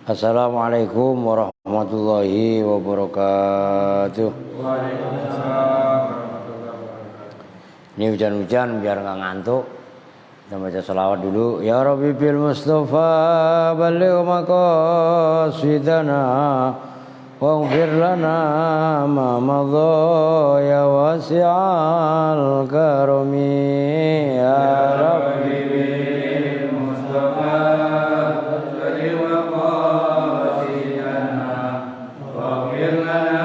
Assalamualaikum warahmatullahi wabarakatuh. Waalaikumsalam warahmatullahi wabarakatuh. Ini hujan-hujan biar nggak ngantuk. Kita baca salawat dulu. Ya Rabbi bil Mustafa baligh maqasidana waghfir lana ma madha ya wasi'al karami ya Rabbi bil Mustafa baligh maqasidana waghfir lana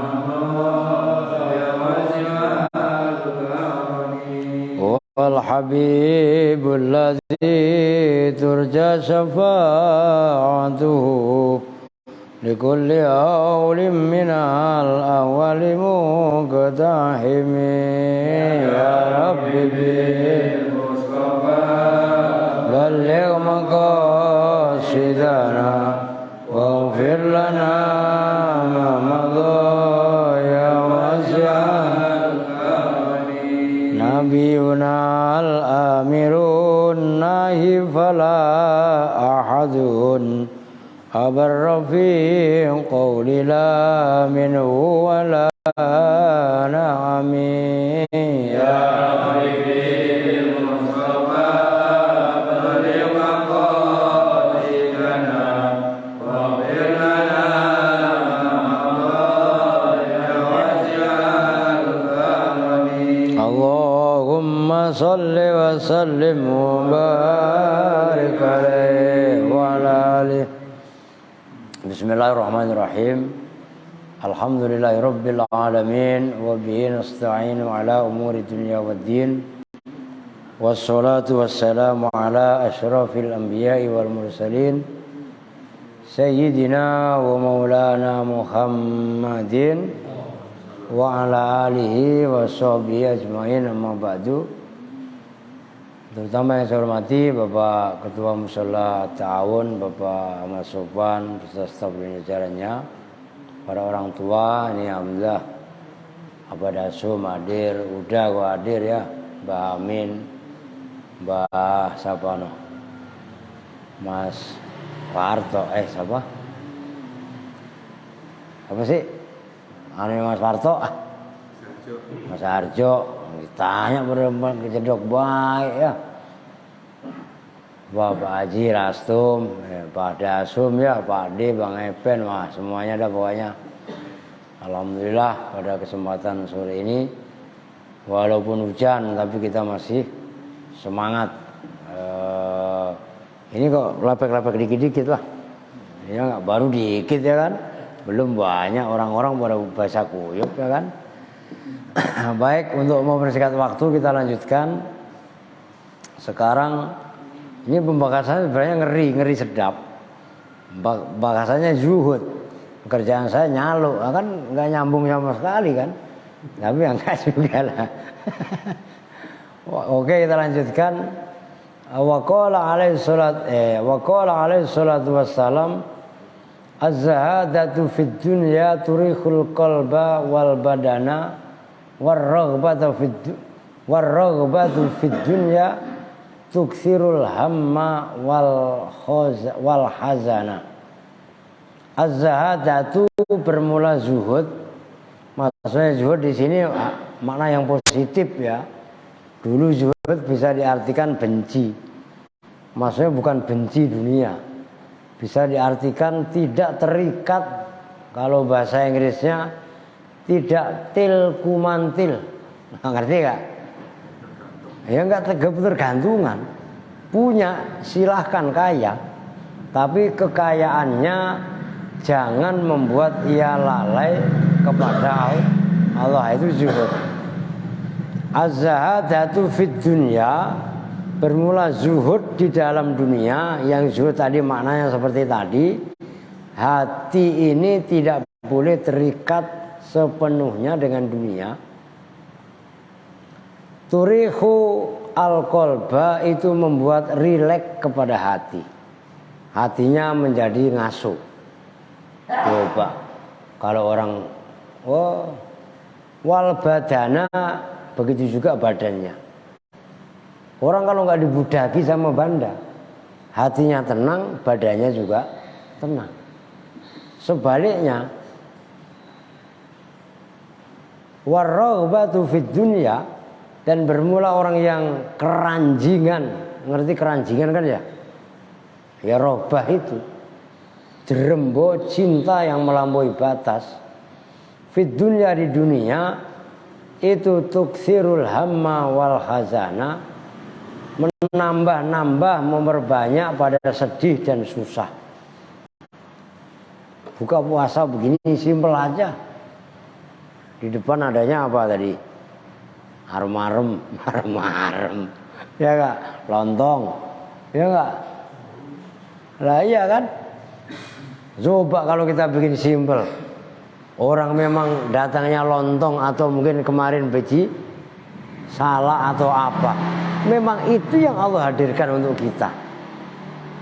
ma madha ya wasi'al karami. wal habibul ladzi turja syafa'atuhu likulli awlim minal awali muqtahimi ya Rabbi bil Mustafa baligh maqasidana waghfir lana ma madha ya wasi'al karami. nabiyuna al-amirun nahi fala ahadun abarra fi qawli la minhu wa la na'ami ya Rabbi bil Mustafa baligh maqasidana waghfir lana ma ya wasi'al karami. Allahumma salli wa sallim wa barik alaihi wa ala alihi. Bismillahirrahmanirrahim. Alhamdulillahi rabbil alamin wa bihi nasta'inu ala umuri dunya waddin. Wassalatu wassalamu ala asyrafil anbiya'i wal mursalin sayyidina wa maulana Muhammadin wa ala alihi wa sahbihi ajmain, amma ba'du. Terutama yang saya hormati Bapak Ketua Mushola Ta'awun, Bapak Ahmad Sofwan beserta staf jajarannya, para orang tua, ini alhamdulillah Abah Dasum hadir, udah gua hadir ya, Mbah Amin, Mbah siapa no? Mas Parto, siapa? Apa sih? Mas Parto? Mas Harjo. Ditanya pada kejedok baik ya. Bapak Haji Rastum, Pak Dasum ya, Pak D, Bang Epen, wah semuanya ada pokoknya. Alhamdulillah pada kesempatan sore ini, walaupun hujan tapi kita masih semangat. Ini kok lepek-lepek dikit-dikit lah. Ini nggak baru dikit ya kan? Belum banyak orang-orang pada bahasa kuyup ya kan? Baik, untuk mempersingkat waktu kita lanjutkan. Sekarang ini pembahasannya sebenarnya ngeri sedap. Bahasannya zuhud. Pekerjaan saya nyalo, kan nggak nyambung sama sekali kan. Tapi enggak juga lah. Oke, kita lanjutkan. Wa qala alaihi salatu wassalam az-zahadatu fid dunya turihul qalba wal badana warraghbatu fid dunya tukthirul hamma wal hazana. Az-zahadatu bermula zuhud. Maksudnya zuhud di sini makna yang positif ya. Dulu zuhud bisa diartikan benci. Maksudnya bukan benci dunia. Bisa diartikan tidak terikat, kalau bahasa Inggrisnya tidak tilkumantil. Ngerti gak? Ya enggak tergantungan. Punya silahkan kaya, tapi kekayaannya jangan membuat ia lalai kepada Allah, itu zuhud. Az-zahadatu fid dunya, bermula zuhud di dalam dunia. Yang zuhud tadi maknanya seperti tadi, hati ini tidak boleh terikat sepenuhnya dengan dunia. Turihu al-qalba, itu membuat rileks kepada hati. Hatinya menjadi ngasuh. Coba kalau orang wal badana, begitu juga badannya. Orang kalau nggak dibudaki sama banda, hatinya tenang, badannya juga tenang. Sebaliknya, warraghbatu fid dunya, dan bermula orang yang keranjingan, ngerti keranjingan kan ya? Ya rohbah itu, jerembo cinta yang melampaui batas. Fid dunya, di dunia itu tuksirul hamma wal khazana, menambah-nambah, memperbanyak pada sedih dan susah. Buka puasa begini simpel aja. Di depan adanya apa tadi? Arem-arem, arem-arem. Ya enggak? Lontong. Ya enggak? Lah iya kan? Coba kalau kita bikin simpel. Orang memang datangnya lontong atau mungkin kemarin biji salah atau apa. Memang itu yang Allah hadirkan untuk kita.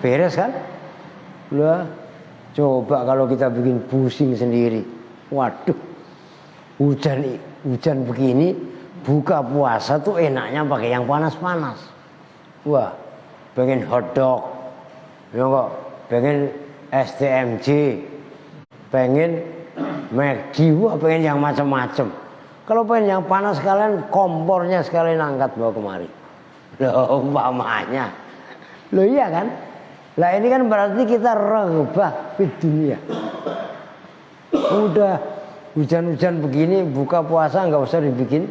Beres kan? Lah, coba kalau kita bikin pusing sendiri. Waduh. Hujan begini, buka puasa tuh enaknya pakai yang panas-panas. Wah, pengen hotdog, ya kok, pengen STMJ, pengen McD, wah pengen yang macam-macam. Kalau pengen yang panas sekalian, kompornya sekalian angkat bawa kemari. Loh, umpamanya. Loh iya kan? Lah ini kan berarti kita raghbah fid dunia. Udah hujan-hujan begini, buka puasa nggak usah dibikin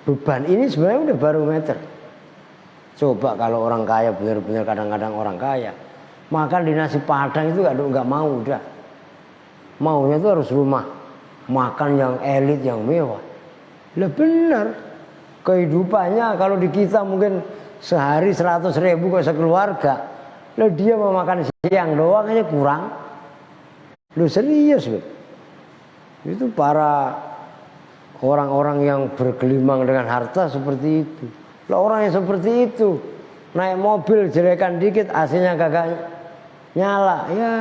beban. Ini sebenarnya udah barometer. Coba kalau orang kaya, benar-benar kadang-kadang orang kaya makan di nasi padang itu nggak mau, udah maunya itu harus rumah makan yang elit, yang mewah. Lah benar, kehidupannya kalau di kita mungkin sehari 100.000 ke sekeluarga. Lah dia mau makan siang doang aja kurang. Lu serius loh. Itu para orang-orang yang bergelimang dengan harta seperti itu. Lah orang yang seperti itu naik mobil jelekan dikit AC-nya kagak nyala, ya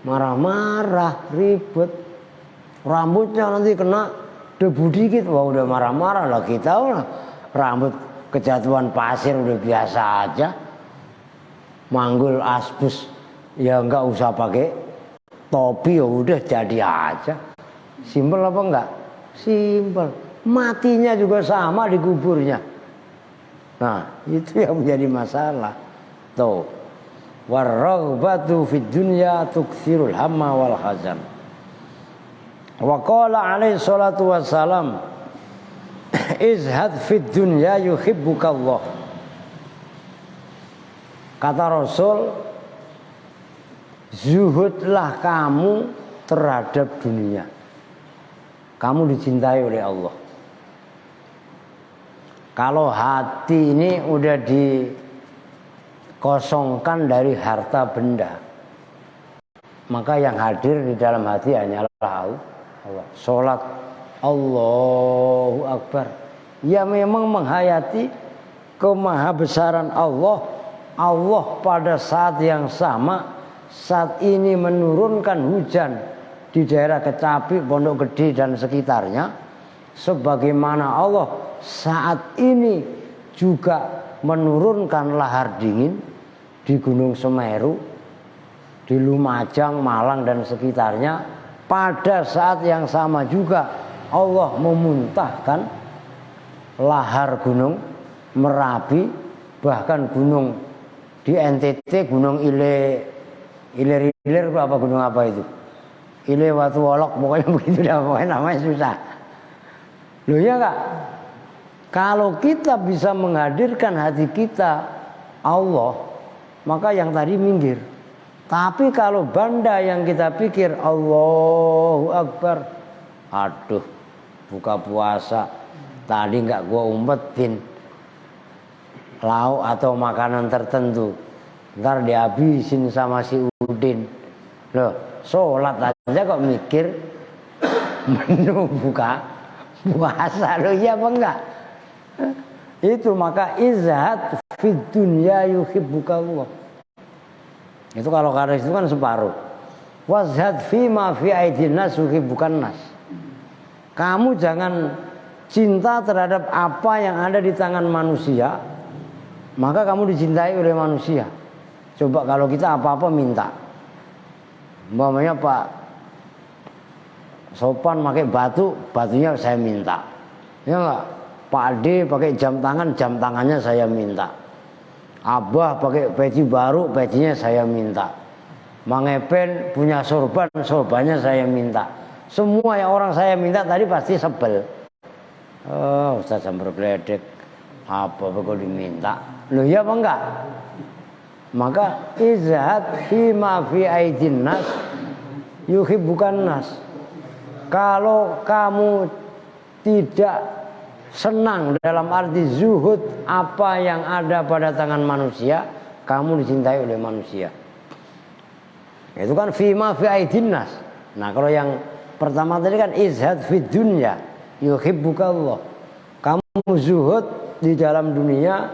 marah-marah, ribet. Rambutnya nanti kena debu dikit, wah udah marah-marah. Lah kita rambut kejatuhan pasir udah biasa aja. Manggul asbes ya enggak usah pakai topi, ya udah jadi aja. Simpel apa enggak? Simpel. Matinya juga sama di kuburnya. Nah, itu yang menjadi masalah. Tuh. Warraghbatu fid dunya tukthirul hamma wal hazan. Wa qala alaihi salatu wassalam, izhad fid dunya yuhibbukallah. Kata Rasul, zuhudlah kamu terhadap dunia. Kamu dicintai oleh Allah. Kalau hati ini udah dikosongkan dari harta benda, maka yang hadir di dalam hati hanyalah Allah. Sholat Allahu Akbar, ya memang menghayati kemahabesaran Allah. Allah pada saat yang sama saat ini menurunkan hujan di daerah Kecapi, Pondok Gede dan sekitarnya, sebagaimana Allah saat ini juga menurunkan lahar dingin di Gunung Semeru, di Lumajang, Malang dan sekitarnya. Pada saat yang sama juga Allah memuntahkan lahar Gunung Merapi, bahkan gunung di NTT, Gunung Ilir itu apa, gunung apa itu? Ile Watu Wolok, pokoknya begitu dah, pokoknya namanya susah. Loh ya enggak? Kalau kita bisa menghadirkan hati kita Allah, maka yang tadi minggir. Tapi kalau banda yang kita pikir Allahu Akbar, aduh, buka puasa tadi enggak gua umpetin lauk atau makanan tertentu, ntar dihabisin sama si Udin. Loh, sholat aja kok mikir menu buka puasa. Loh iya apa enggak? Itu maka izhad fid dunya yuhibbukallah. Itu kalau karis itu kan separuh. Wazhad fima fi aidin nas yuhibbukan nas. Kamu jangan cinta terhadap apa yang ada di tangan manusia, maka kamu dicintai oleh manusia. Coba kalau kita apa-apa minta, umpamanya Pak Sopan pakai batu, batunya saya minta. Ya enggak? Pak Ade pakai jam tangannya saya minta. Abah pakai peci baru, pecinya saya minta. Mang Epen punya sorbannya saya minta. Semua yang orang saya minta tadi pasti sebel. Oh, Ustaz Sambar Gledek, apa kok diminta? Loh ya apa enggak? Maka izhad fi ma fi aidin nas yuhibbukan nas. Kalau kamu tidak senang dalam arti zuhud apa yang ada pada tangan manusia, kamu dicintai oleh manusia. Itu kan fima fi aidin nas. Nah, kalau yang pertama tadi kan izhad fid dunya yuhibbukallah. Kamu zuhud di dalam dunia,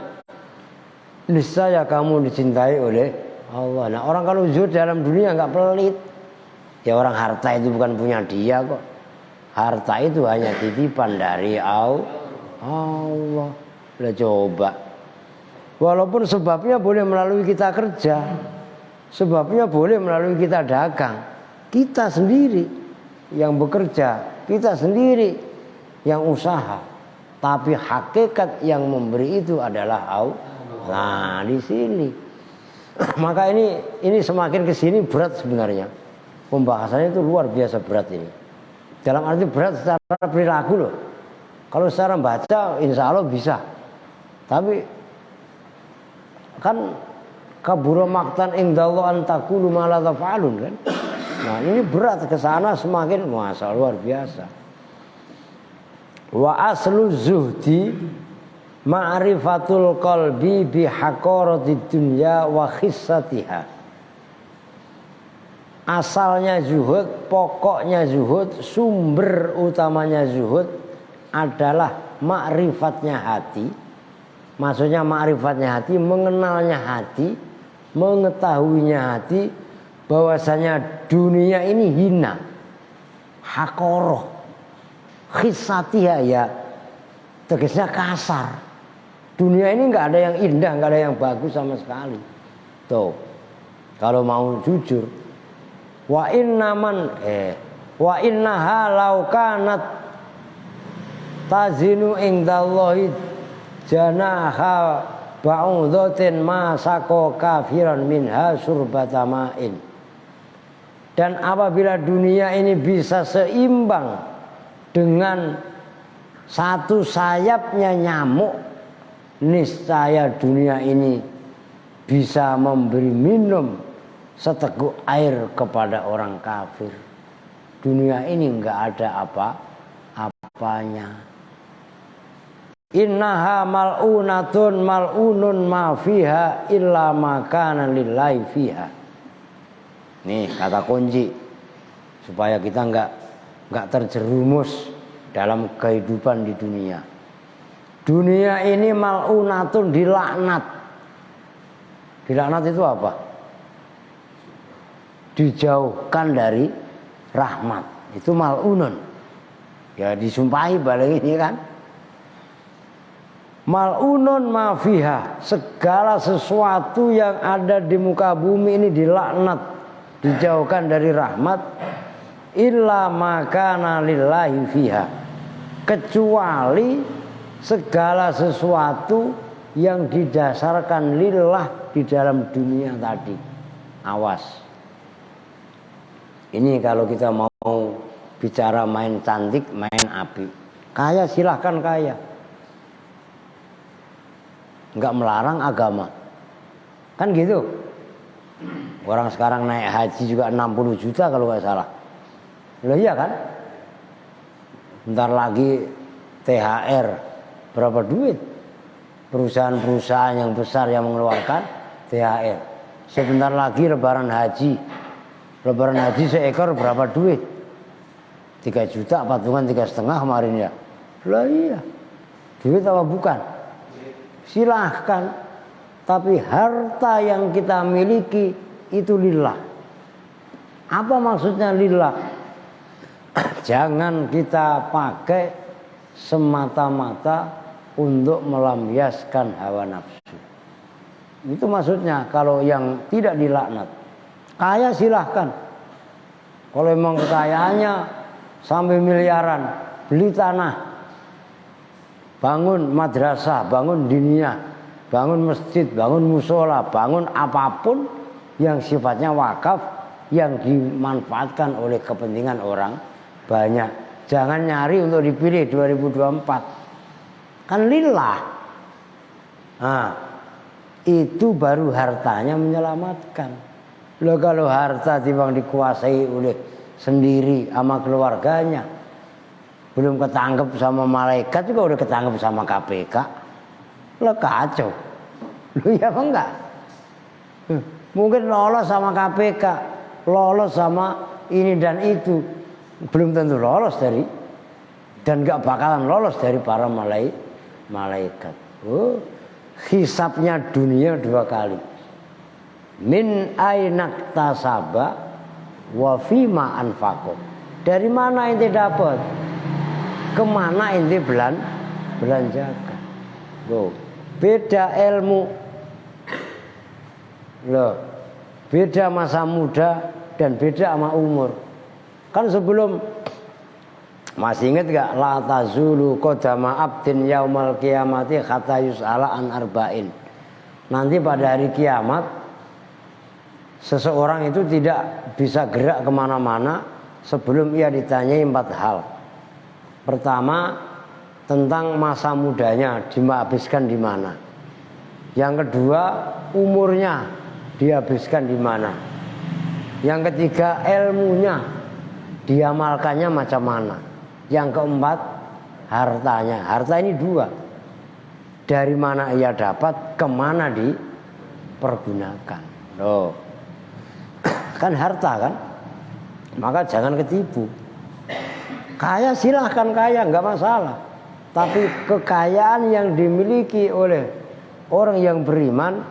niscaya kamu dicintai oleh Allah. Nah, orang kalau zuhud dalam dunia enggak pelit. Ya orang harta itu bukan punya dia kok. Harta itu hanya titipan dari Allah. Udah coba. Walaupun sebabnya boleh melalui kita kerja, sebabnya boleh melalui kita dagang. Kita sendiri yang bekerja, kita sendiri yang usaha. Tapi hakikat yang memberi itu adalah Allah. Nah, di sini. Maka ini semakin kesini berat sebenarnya. Pembahasannya itu luar biasa berat ini. Dalam arti berat secara perilaku loh. Kalau secara baca insya Allah bisa. Tapi kan kabura maktan indallah an taqulu ma la taf'alun kan. Nah, ini berat ke sana semakin masa luar biasa. Wa aslu zuhdi ma'rifatul qalbi bi haqaratid dunya wa khissatiha. Asalnya zuhud, pokoknya zuhud, sumber utamanya zuhud adalah ma'rifatnya hati. Maksudnya ma'rifatnya hati, mengenalnya hati, mengetahuinya hati bahwasanya dunia ini hina, hakoroh, khisatiha ya, tegasnya kasar. Dunia ini nggak ada yang indah, nggak ada yang bagus sama sekali. Tuh, kalau mau jujur. Wa innaha law kanat tazinu indallahi janaha ba'udhatin ma saqa kafiran minha surbata ma'in. Dan apabila dunia ini bisa seimbang dengan satu sayapnya nyamuk, niscaya dunia ini bisa memberi minum seteguk air kepada orang kafir. Dunia ini enggak ada apa-apanya. Innaha mal'unatun mal'unun ma fiha illa ma kana lillahi fiha. Nih kata kunci supaya kita enggak terjerumus dalam kehidupan di dunia. Dunia ini mal'unatun, dilaknat. Dilaknat itu apa? Dijauhkan dari rahmat, itu mal'unun. Ya disumpahi balik ini kan. Mal'unun ma fiha, segala sesuatu yang ada di muka bumi ini dilaknat, dijauhkan dari rahmat. Illa ma kana lillahi fiha, kecuali segala sesuatu yang didasarkan lillah di dalam dunia tadi. Awas. Ini kalau kita mau bicara main cantik, main api. Kaya silahkan kaya. Enggak melarang agama. Kan gitu. Orang sekarang naik haji juga 60 juta kalau nggak salah. Loh iya kan? Bentar lagi THR berapa duit? Perusahaan-perusahaan yang besar yang mengeluarkan THR. Sebentar lagi lebaran haji. Lebaran haji seekor berapa duit? 3 juta, patungan 3,5 kemarin ya. Lah iya. Duit apa bukan? Silahkan. Tapi harta yang kita miliki itu lillah. Apa maksudnya lillah? Jangan kita pakai semata-mata untuk melampiaskan hawa nafsu. Itu maksudnya kalau yang tidak dilaknat. Kaya silahkan. Kalau memang kekayaannya sampai miliaran, beli tanah, bangun madrasah, bangun diniyah, bangun masjid, bangun musola, bangun apapun yang sifatnya wakaf, yang dimanfaatkan oleh kepentingan orang banyak. Jangan nyari untuk dipilih 2024. Kan lillah. Nah, itu baru hartanya menyelamatkan. Loh, kalau harta timbang dikuasai oleh sendiri sama keluarganya, belum ketangkep sama malaikat juga udah ketangkep sama KPK. Loh, kacau. Loh, ya apa enggak? Mungkin lolos sama KPK, lolos sama ini dan itu, belum tentu lolos dari, dan gak bakalan lolos dari para malaikat. Oh, hisabnya dunia 2 kali. Min ainak tasaba wa fima anfaqo. Dari mana ente dapat? Kemana ente belanjakan? Loh, beda ilmu. Loh, beda masa muda dan beda sama umur. Kan sebelum, masih ingat gak? La tazulu qadama abdin yaumal qiyamati hatta yus'ala an arba'in. Nanti pada hari kiamat seseorang itu tidak bisa gerak kemana-mana sebelum ia ditanyai 4 hal. Pertama, tentang masa mudanya dihabiskan di mana. Yang kedua, umurnya dihabiskan di mana. Yang ketiga, ilmunya diamalkannya macam mana. Yang keempat, hartanya. Harta ini 2. Dari mana ia dapat, kemana dipergunakan. Loh, kan harta kan, maka jangan ketipu. Kaya silahkan kaya, nggak masalah. Tapi kekayaan yang dimiliki oleh orang yang beriman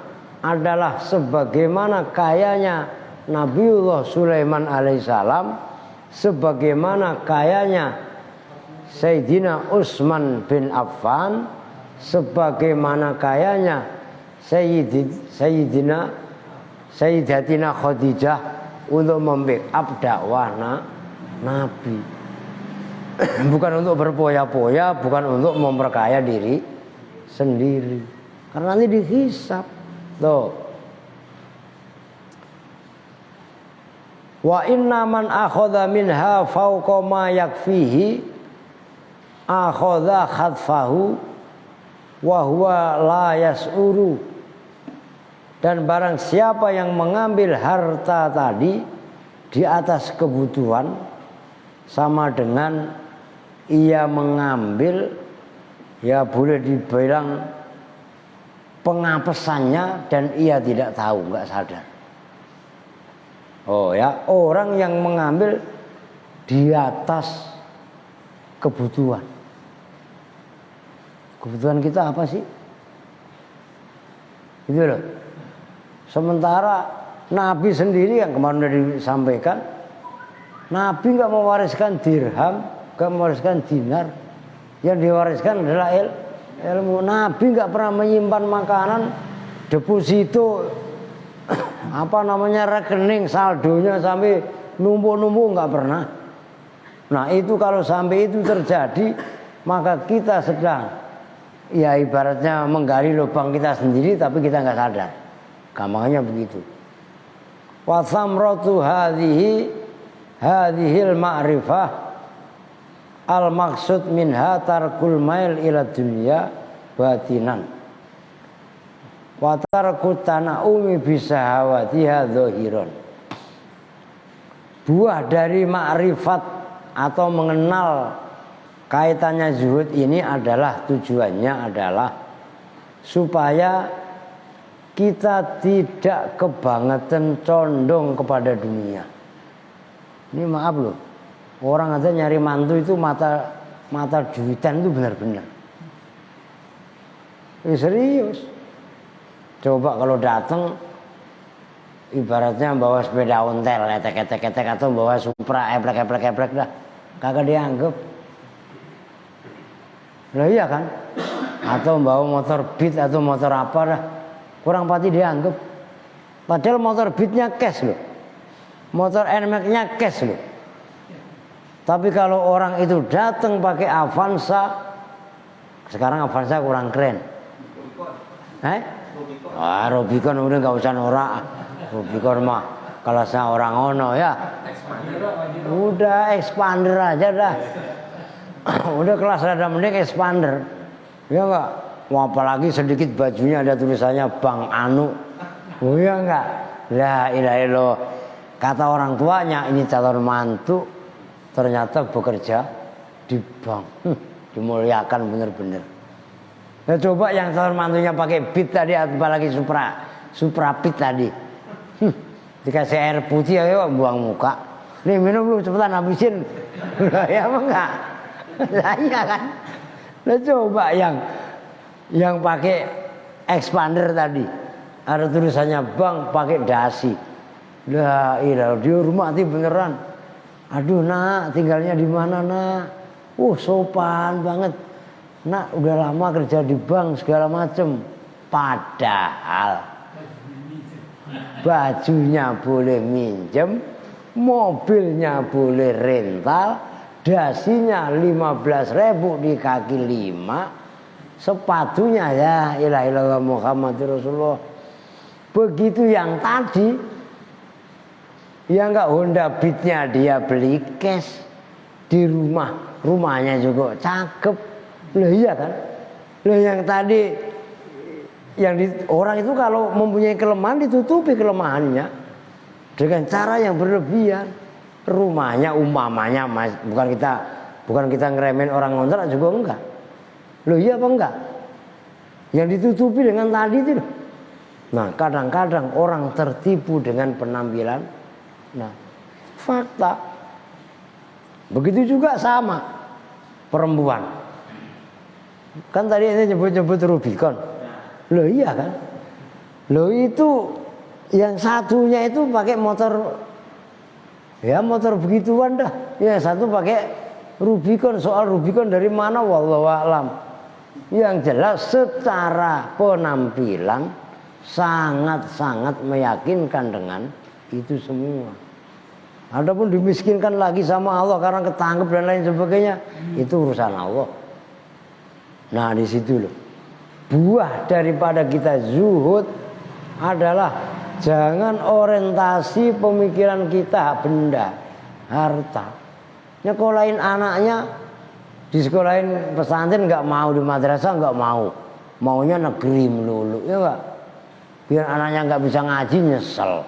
adalah sebagaimana kayanya Nabiullah Sulaiman alaihissalam, sebagaimana kayanya Sayyidina Utsman bin Affan, sebagaimana kayanya Sayyidatina Khadijah untuk membackup dakwah Nabi. Bukan untuk berpoya-poya, bukan untuk memperkaya diri sendiri. Karena nanti dihisab. Tuh. Wa inna man akhadha minha fawqa ma yakfihi akhadha khadfahu wa huwa la yas'uru. Dan barang siapa yang mengambil harta tadi di atas kebutuhan, sama dengan ia mengambil, ya boleh dibilang pengapesannya, dan ia tidak tahu, nggak sadar. Oh ya, orang yang mengambil di atas kebutuhan. Kebutuhan kita apa sih? Itu loh. Sementara Nabi sendiri yang kemarin sudah disampaikan, Nabi nggak mewariskan dirham, nggak mewariskan dinar. Yang diwariskan adalah ilmu. Nabi nggak pernah menyimpan makanan, deposito, rekening saldonya sampai numpuk-numpuk, nggak pernah. Nah itu kalau sampai itu terjadi, maka kita sedang, ya ibaratnya menggali lubang kita sendiri, tapi kita nggak sadar. Gampangnya begitu. Wa thamratu hadhil ma'rifah al maksud minha tarkul mail ila dunya batinan wa tarkut tana'umi bisahawatiha dhahiran. Buah dari ma'rifat atau mengenal kaitannya zuhud ini adalah, tujuannya adalah supaya kita tidak kebangetan condong kepada dunia. Ini maaf loh, orang aja nyari mantu itu mata duitan itu benar-benar. Serius. Coba kalau datang ibaratnya bawa sepeda ontel, etek atau bawa Supra eplek dah, kagak dianggap. Lah iya kan? Atau bawa motor Beat atau motor apa dah, kurang pati dianggap. Padahal motor Beatnya cash loh, motor NMAX-nya cash loh. Tapi kalau orang itu datang pakai Avanza, sekarang Avanza kurang keren. Rubicon udah nggak usah norak. Rubicon mah kalau saya orang ono ya. Udah expander aja dah. Udah kelas rada mending expander. Ya enggak? Wah, apalagi sedikit bajunya ada tulisannya Bang Anu. Oh ya enggak? La ilaha illallah. Kata orang tuanya ini calon mantu, ternyata bekerja di bank. Dimuliakan bener-bener. Nah, coba yang calon mantunya pakai Beat tadi, apalagi Supra Beat tadi. Dikasih air putih ayo buang muka. Nih minum lu cepetan habisin. Lah ya apa enggak? Lah iya kan? Lah coba yang pakai expander tadi. Ada tulisannya bank pakai dasi. Lah iya dia rumah mati beneran. Aduh nak, tinggalnya di mana nak? Sopan banget. Nak udah lama kerja di bank segala macem. Padahal bajunya boleh minjem, mobilnya boleh rental, dasinya 15.000 di kaki 5, sepatunya ya ilah ilah Muhammad Rasulullah. Begitu yang tadi, yang enggak Honda Beatnya dia beli cash di rumahnya juga cakep. Loh iya kan? Loh yang tadi orang itu kalau mempunyai kelemahan ditutupi kelemahannya dengan cara yang berlebihan. Rumahnya umpamanya bukan kita ngeremen orang ngontrak juga enggak. Loh iya apa enggak? Yang ditutupi dengan tadi itu. Nah, kadang-kadang orang tertipu dengan penampilan. Nah, fakta. Begitu juga sama perempuan. Kan tadi ini nyebut Rubicon. Loh iya kan? Loh itu yang satunya itu pakai motor begituan dah. Yang satu pakai Rubicon. Soal Rubicon dari mana wallahu a'lam. Yang jelas secara penampilan sangat-sangat meyakinkan dengan itu semua. Adapun dimiskinkan lagi sama Allah karena ketangkep dan lain sebagainya, itu urusan Allah. Nah di situ loh. Buah daripada kita zuhud adalah jangan orientasi pemikiran kita benda, harta. Nyekolahin anaknya di sekolahin pesantren nggak mau, di madrasah nggak mau, maunya negeri melulu, ya nggak? Biar anaknya nggak bisa ngaji nyesel.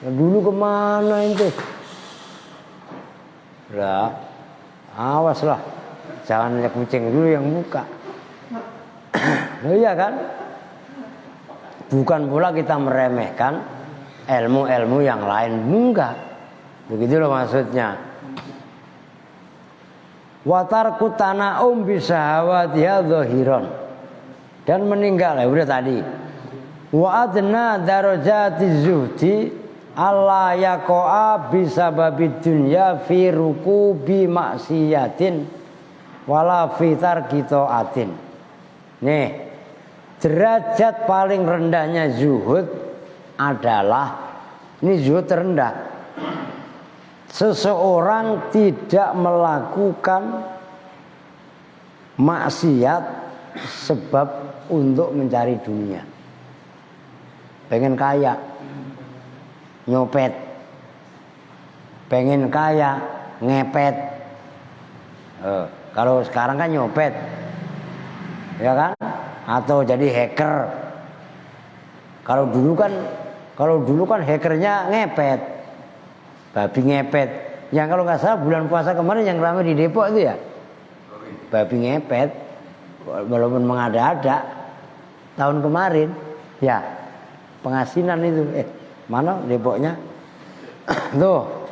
Nah, dulu kemana itu? Lah, awas lah, jangan lihat kucing dulu yang buka. Nah, iya kan? Bukan pula kita meremehkan ilmu-ilmu yang lain, enggak. Begitu loh maksudnya. Watarku tana'um bisahawatiha zahiron. Dan meninggal, ya udah tadi. Wa adna darajati zuhdi alla yaqa'a bisababid dunya fi rukubi maksiatin wala fi tarki taatin. Nih, derajat paling rendahnya zuhud adalah, ini zuhud terendah, seseorang tidak melakukan maksiat sebab untuk mencari dunia. Pengen kaya, nyopet. Pengen kaya, ngepet. Kalau sekarang kan nyopet, ya kan? Atau jadi hacker. Kalau dulu kan hackernya ngepet, babi ngepet. Yang kalau nggak salah bulan puasa kemarin yang ramai di Depok itu ya, babi ngepet. Walaupun mengada-ada tahun kemarin, ya pengasinan itu. Mana Depoknya? Tuh,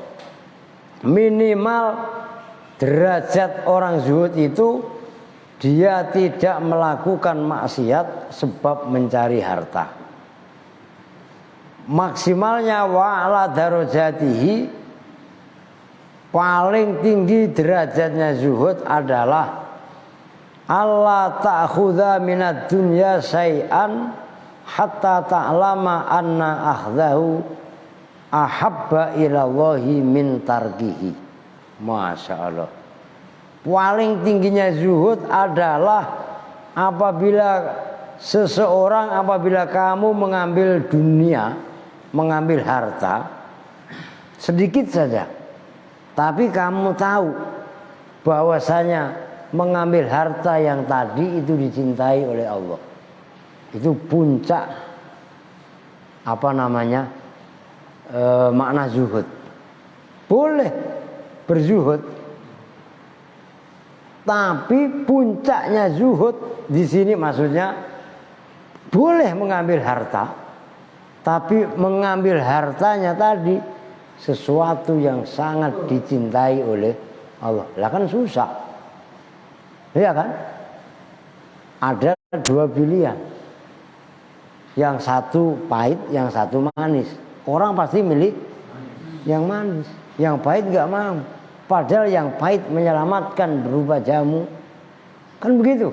minimal derajat orang zuhud itu dia tidak melakukan maksiat sebab mencari harta. Maksimalnya wa'ala darajatihi, paling tinggi derajatnya zuhud adalah Allah ta'khudha minad dunya syai'an hatta ta'lama anna akhdahu ahabba ilallahi min tarkihi. Masya Allah. Paling tingginya zuhud adalah apabila kamu mengambil dunia, mengambil harta sedikit saja, tapi kamu tahu bahwasanya mengambil harta yang tadi itu dicintai oleh Allah. Itu puncak makna zuhud. Boleh berzuhud, tapi puncaknya zuhud di sini maksudnya boleh mengambil harta, tapi mengambil hartanya tadi sesuatu yang sangat dicintai oleh Allah. Lah kan susah, ya kan? Ada dua pilihan, yang satu pahit, yang satu manis. Orang pasti milih yang manis, yang pahit nggak mau. Padahal yang pahit menyelamatkan berupa jamu. Kan begitu.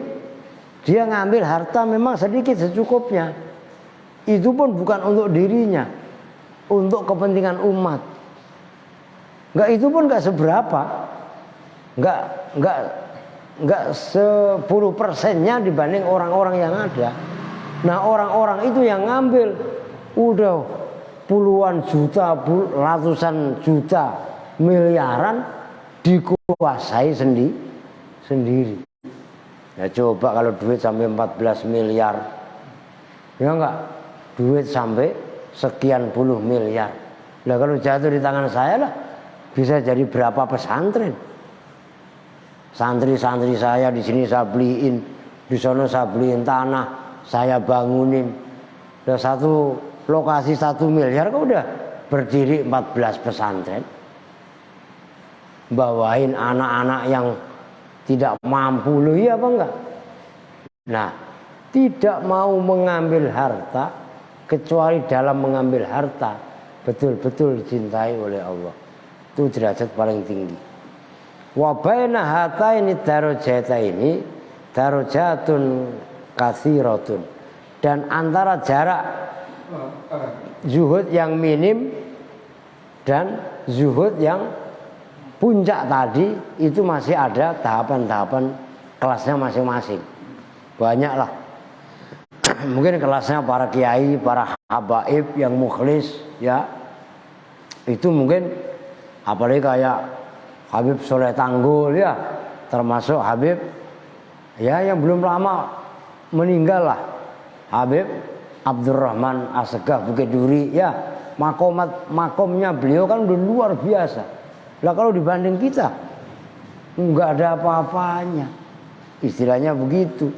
Dia ngambil harta memang sedikit secukupnya. Itu pun bukan untuk dirinya, untuk kepentingan umat. Itu pun nggak seberapa. Nggak 10%-nya dibanding orang-orang yang ada. Nah, orang-orang itu yang ngambil udah puluhan juta, ratusan juta, miliaran dikuasai sendiri. Ya coba kalau duit sampai 14 miliar, ya enggak? Duit sampai sekian puluh miliar. Lah kalau jatuh di tangan saya lah, bisa jadi berapa pesantren? Santri-santri saya di sini saya beliin, di sana saya beliin tanah, saya bangunin. Udah satu lokasi 1 miliar kok udah berdiri 14 pesantren. Bawain anak-anak yang tidak mampu, loh iya apa enggak? Nah, tidak mau mengambil harta, kecuali dalam mengambil harta betul-betul dicintai oleh Allah. Itu derajat paling tinggi. Wa baina hataini darajataini darajatun katsiratun. Dan antara jarak zuhud yang minim dan zuhud yang puncak tadi itu masih ada tahapan-tahapan kelasnya masing-masing. Banyaklah. Mungkin kelasnya para kiai, para habaib yang mukhlis, ya. Itu mungkin apalagi kayak Habib Soleh Tanggul, ya, termasuk Habib ya yang belum lama meninggal lah, Habib Abdurrahman Assegaf Bukit Duri, ya. Makomnya beliau kan udah luar biasa. Lah kalau dibanding kita nggak ada apa-apanya, istilahnya begitu.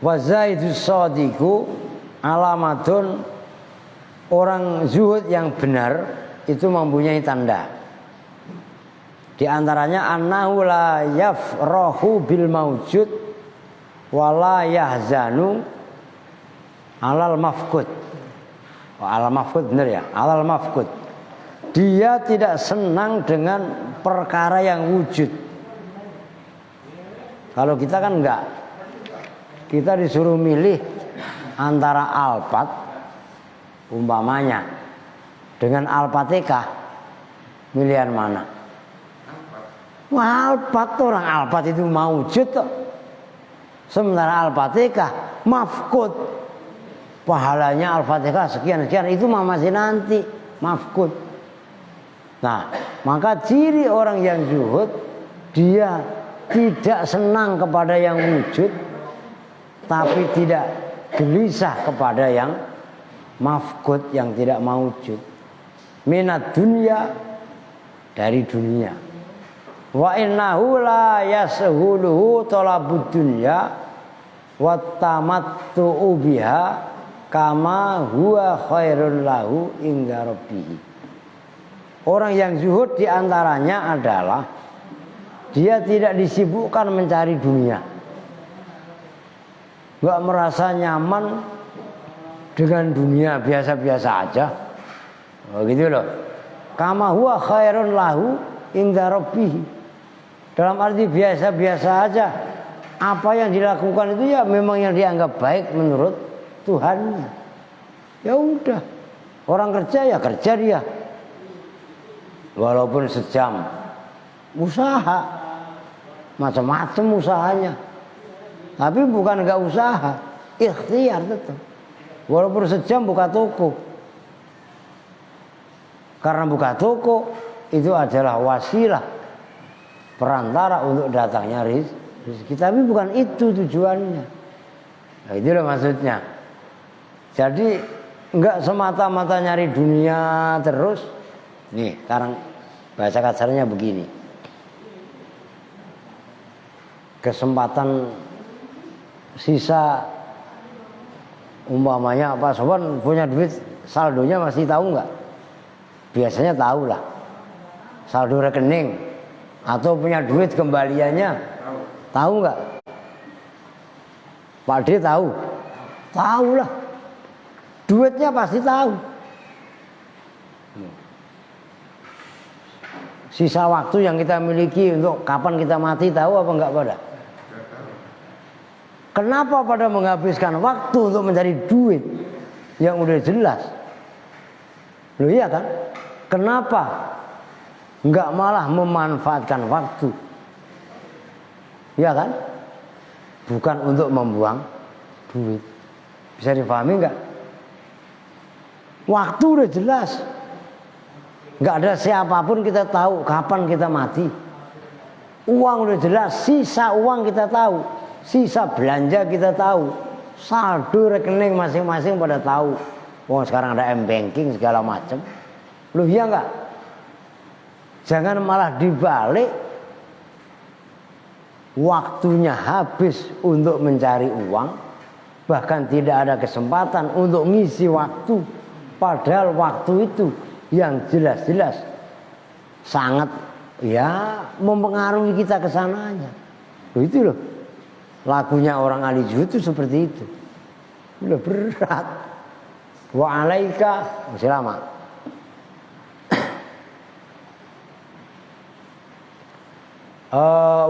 Wa zaidus shadiqu alamatun, orang zuhud yang benar itu mempunyai tanda. Di antaranya annahu la yafrahu bil maujud wa la yahzanu alal mafqud. Alal mafqud benar ya? Alal mafqud. Dia tidak senang dengan perkara yang wujud. Kalau kita kan enggak. Kita disuruh milih antara Alphard umpamanya dengan Alphateca, milihan mana? Wah, Alphard, orang Alphard itu mawujud toh. Sementara Alphateca mafqud. Pahalanya Alphateca sekian-sekian, itu masih nanti mafqud. Nah, maka ciri orang yang zuhud, dia tidak senang kepada yang wujud, tapi tidak gelisah kepada yang mafqud, yang tidak mawujud. Minat dunya, dari dunia. Wa innahu la yasahuluhu talabud dunya wa tamattu'u biha kama huwa khairun lahu inda rabbih. Orang yang zuhud diantaranya adalah dia tidak disibukkan mencari dunia, nggak merasa nyaman dengan dunia, biasa-biasa aja, gitu loh. Kama huwa khairun lahu inda rabbih, dalam arti biasa-biasa aja Apa yang dilakukan itu ya memang yang dianggap baik menurut Tuhannya. Ya udah, orang kerja ya kerja dia, walaupun sejam, usaha, macam-macam usahanya. Tapi bukan nggak usaha, ikhtiar tetap. Walaupun sejam buka toko, karena buka toko itu adalah wasilah perantara untuk datangnya rezeki. Tapi bukan itu tujuannya. Nah, itulah maksudnya. Jadi enggak semata-mata nyari dunia terus. Nih, sekarang bahasa kasarnya begini. Kesempatan sisa umpamanya Pak Soban punya duit, saldonya masih tahu enggak? Biasanya tahu lah. Saldo rekening atau punya duit kembaliannya tahu enggak? Pak D tahu? Tahu lah. Duitnya pasti tahu. Sisa waktu yang kita miliki untuk kapan kita mati tahu apa enggak pada? Kenapa pada menghabiskan waktu untuk mencari duit yang udah jelas? Loh iya kan? Kenapa enggak malah memanfaatkan waktu? Iya kan? Bukan untuk membuang duit. Bisa dipahami enggak? Waktu udah jelas. Enggak ada siapapun kita tahu kapan kita mati. Uang udah jelas, sisa uang kita tahu, sisa belanja kita tahu, saldo rekening masing-masing pada tahu. Wah, sekarang ada M-banking segala macam. Loh iya enggak? Jangan malah dibalik, waktunya habis untuk mencari uang, bahkan tidak ada kesempatan untuk ngisi waktu. Padahal waktu itu yang jelas-jelas sangat ya mempengaruhi kita ke sananya. Loh itu loh. Lagunya orang ahli zuhud itu seperti itu. Udah berat. Wa alaika masih lama.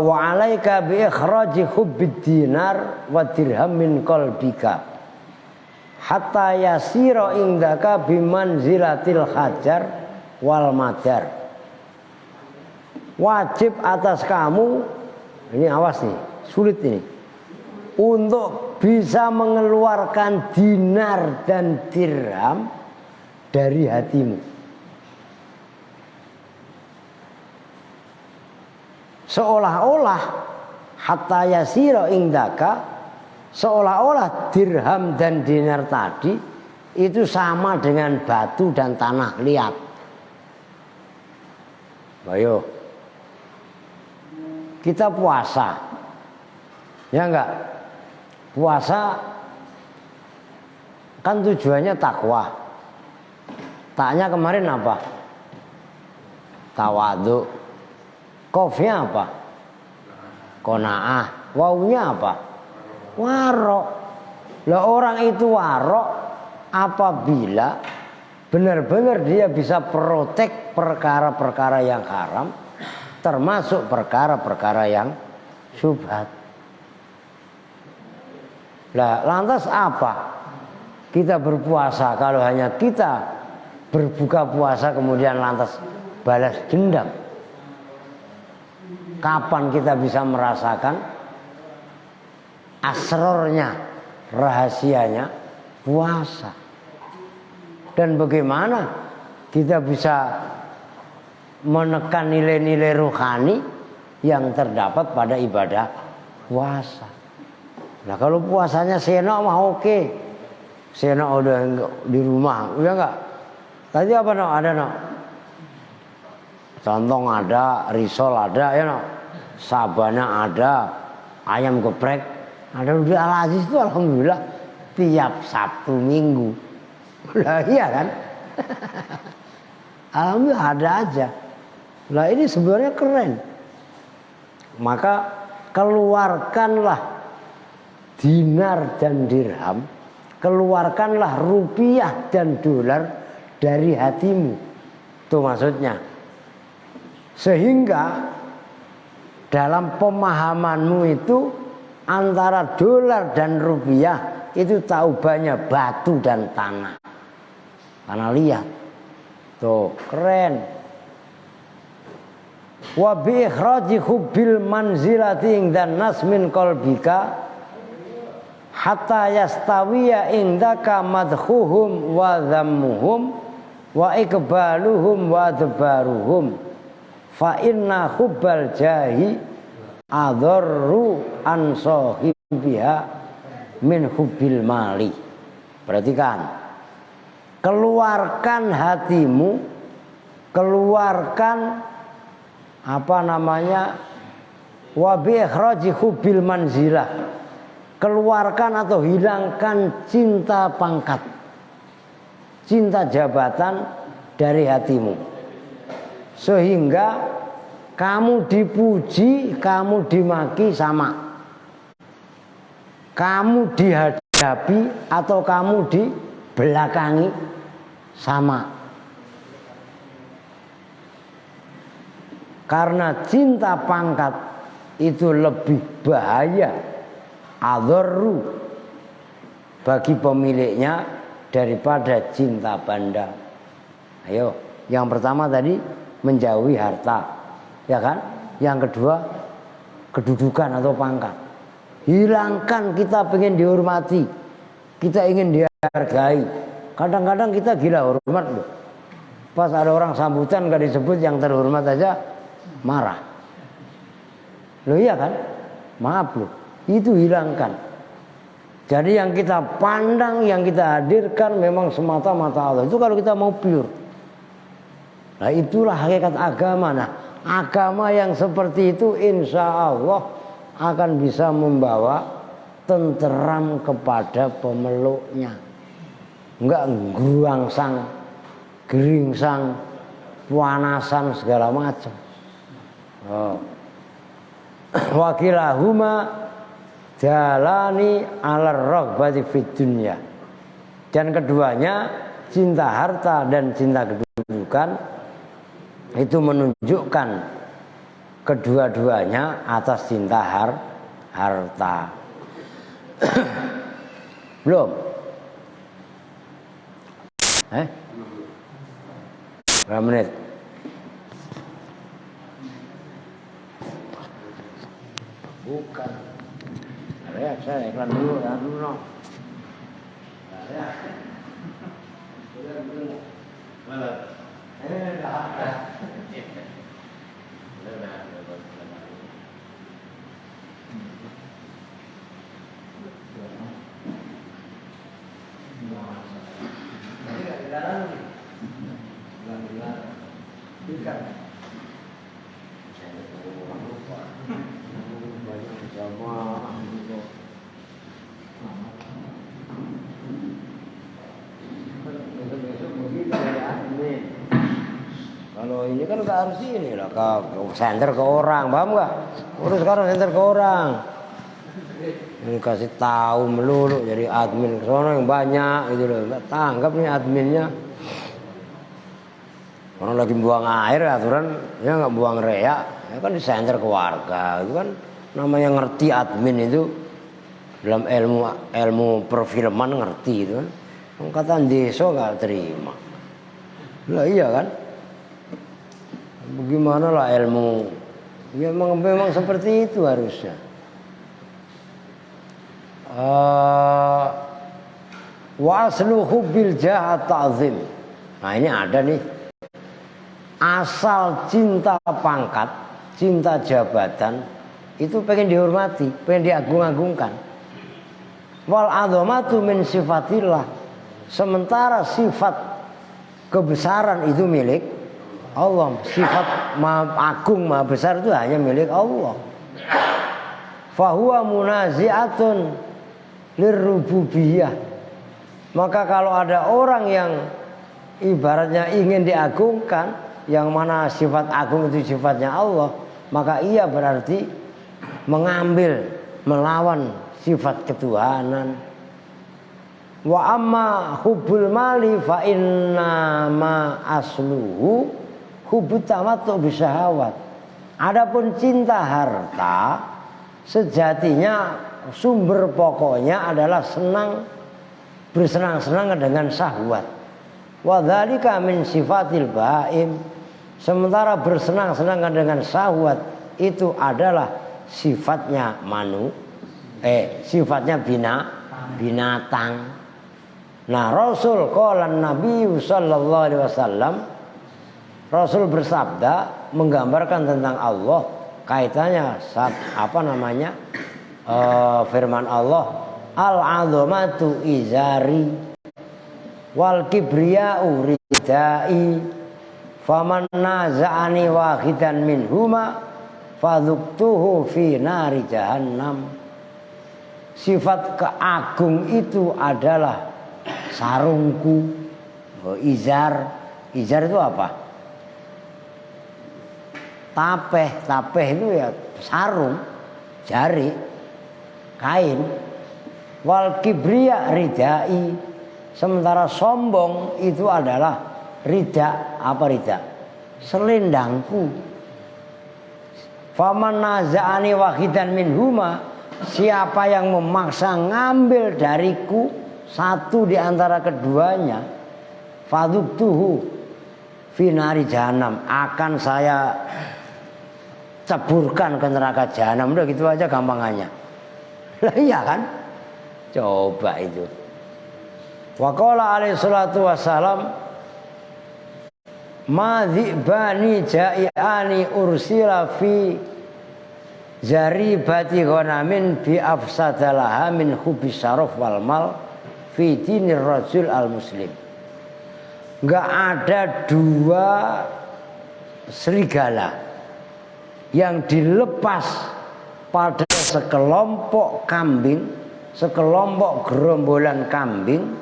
Wa alaika bi ikhraji hubbid dinar wa dirham min qalbika hatta yasira indaka bimanzilatil hajar wal madar. Wajib atas kamu, ini awas nih, sulit ini, untuk bisa mengeluarkan dinar dan dirham dari hatimu. Seolah-olah hatta yasira indaka, seolah-olah dirham dan dinar tadi itu sama dengan batu dan tanah liat. Ayo, kita puasa, ya enggak? Puasa kan tujuannya takwa. Taknya kemarin apa? Tawadhu. Qofnya apa? Qanaah. Wawunya apa? Warok. Lah orang itu warok apabila benar-benar dia bisa protek perkara-perkara yang haram, termasuk perkara-perkara yang syubhat. Lah lantas apa? Kita berpuasa kalau hanya kita berbuka puasa kemudian lantas balas dendam. Kapan kita bisa merasakan asrornya, rahasianya puasa? Dan bagaimana kita bisa menekan nilai-nilai rohani yang terdapat pada ibadah puasa? Nah kalau puasanya senok mah oke. Senok udah di rumah, udah enggak? Tadi apa no? Ada no? Contong ada, risol ada, ya no? Sabana ada, ayam geprek ada. Udah Al-Aziz itu alhamdulillah tiap Sabtu Minggu. Lah iya kan? Alhamdulillah ada aja. Lah ini sebenarnya keren. Maka keluarkanlah dinar dan dirham, keluarkanlah rupiah dan dolar dari hatimu. Itu maksudnya. Sehingga dalam pemahamanmu itu antara dolar dan rupiah itu taubahnya batu dan tanah. Karena lihat, tuh keren. Wa bi ikhraji hubbil manzilati ingdan nas min qalbika hatta yastawiya indaka madkhuhum wa dhammuhum wa ikbaluhum wa adbaruhum fa inna hubbal jahi adharru an sahibiha min hubbil mali. Perhatikan, keluarkan hatimu, keluarkan wa bi ikhraji hubbil manzilah, keluarkan atau hilangkan cinta pangkat, cinta jabatan dari hatimu, sehingga kamu dipuji, kamu dimaki sama, kamu dihadapi atau kamu dibelakangi sama. Karena cinta pangkat itu lebih bahaya, adharru, bagi pemiliknya daripada cinta banda. Ayo, yang pertama tadi menjauhi harta, ya kan? Yang kedua kedudukan atau pangkat. Hilangkan, kita pengen dihormati, kita ingin dihargai. Kadang-kadang kita gila hormat loh. Pas ada orang sambutan gak disebut yang terhormat aja marah. Loh iya kan? Maaf loh, itu hilangkan. Jadi yang kita pandang, yang kita hadirkan memang semata-mata Allah. Itu kalau kita mau pure. Nah itulah hakikat agama. Nah agama yang seperti itu insya Allah akan bisa membawa tenteram kepada pemeluknya. Enggak geruangsang, geringsang, panasan segala macam. Wakilahuma jalani ala raghbati fid dunya. Dan keduanya, cinta harta dan cinta kedudukan, itu menunjukkan kedua-duanya atas cinta harta. Belum? Berapa menit? Bukan. Ya, saya iklan dulu ya dulu. Ya. Mana? Kalau ini kan nggak harus ini lah, ke senter ke orang, paham nggak? Udah sekarang senter ke orang, ini kasih tahu melulu jadi admin sono yang banyak gitu loh, nggak tanggap nih adminnya. Orang lagi buang air aturan, ya nggak buang reak, ya kan di senter ke warga, itu kan namanya ngerti admin itu dalam ilmu perfilman ngerti itu kan. Angkatan desa nggak terima, lah iya kan? Bagaimana lah ilmu? Ya memang seperti itu harusnya. Wa aslu hubbil jah ta'zim. Nah ini ada nih. Asal cinta pangkat, cinta jabatan itu pengen dihormati, pengen diagung-agungkan. Wal azamatu min sifatillah. Sementara sifat kebesaran itu milik Allah. Sifat maha agung, maha besar itu hanya milik Allah. Fahuwa munazi'atun lirrububiyah. Maka kalau ada orang yang ibaratnya ingin diagungkan, yang mana sifat agung itu sifatnya Allah, maka ia berarti mengambil, melawan sifat ketuhanan. Wa amma hubbul mali fa inna ma asluhu hubbut tamattu bisyahawat. Adapun cinta harta sejatinya sumber pokoknya adalah senang, bersenang-senang dengan syahwat. Wa dzalika min sifatil baim. Sementara bersenang-senang dengan syahwat itu adalah sifatnya sifatnya binatang. Nah, Rasul qala Nabi sallallahu alaihi wasallam, Rasul bersabda menggambarkan tentang Allah, kaitannya firman Allah, al-'azamatu izari wal kibriya'u ridai faman naza'ani wahidan minhuma fadhuktuhu fi nari jahannam. Sifat keagung itu adalah sarungku. Izar itu apa? Tapeh itu ya sarung, jari, kain. Wal kibriya ridai. Sementara sombong itu adalah rida. Apa rida? Selendangku. Faman naza'ani wahidan minhuma, siapa yang memaksa ngambil dariku satu di antara keduanya, fadhuktuhu fi nari jahannam, akan saya ceburkan ke neraka jahanam. Udah gitu aja gampangannya. Lah iya kan? Coba itu. Wa qala alaihi salatu wassalam, ma dzibani ja'iani ursila fi zaribati ghanamin bi afsadalaha min hubbi syaraf wal mal fi dinir rajul al muslim. Enggak ada dua serigala yang dilepas pada sekelompok kambing, sekelompok gerombolan kambing,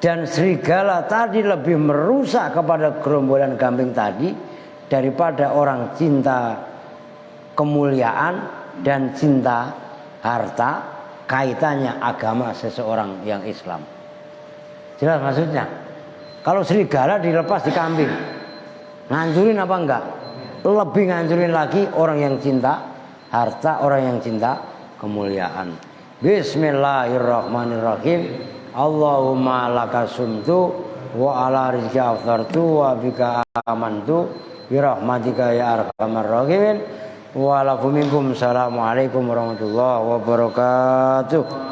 dan serigala tadi lebih merusak kepada gerombolan kambing tadi daripada orang cinta kemuliaan dan cinta harta, kaitannya agama seseorang yang Islam. Jelas maksudnya? Kalau serigala dilepas di kambing, ngancurin apa enggak? Lebih ngancurin lagi orang yang cinta harta, orang yang cinta kemuliaan. Bismillahirrahmanirrahim. Allahumma laka sumtu wa ala rizki aftartu wa bika amantu bi rahmatika ya arhamar rahimin. Wa lakum minkum. Assalamualaikum warahmatullahi wabarakatuh.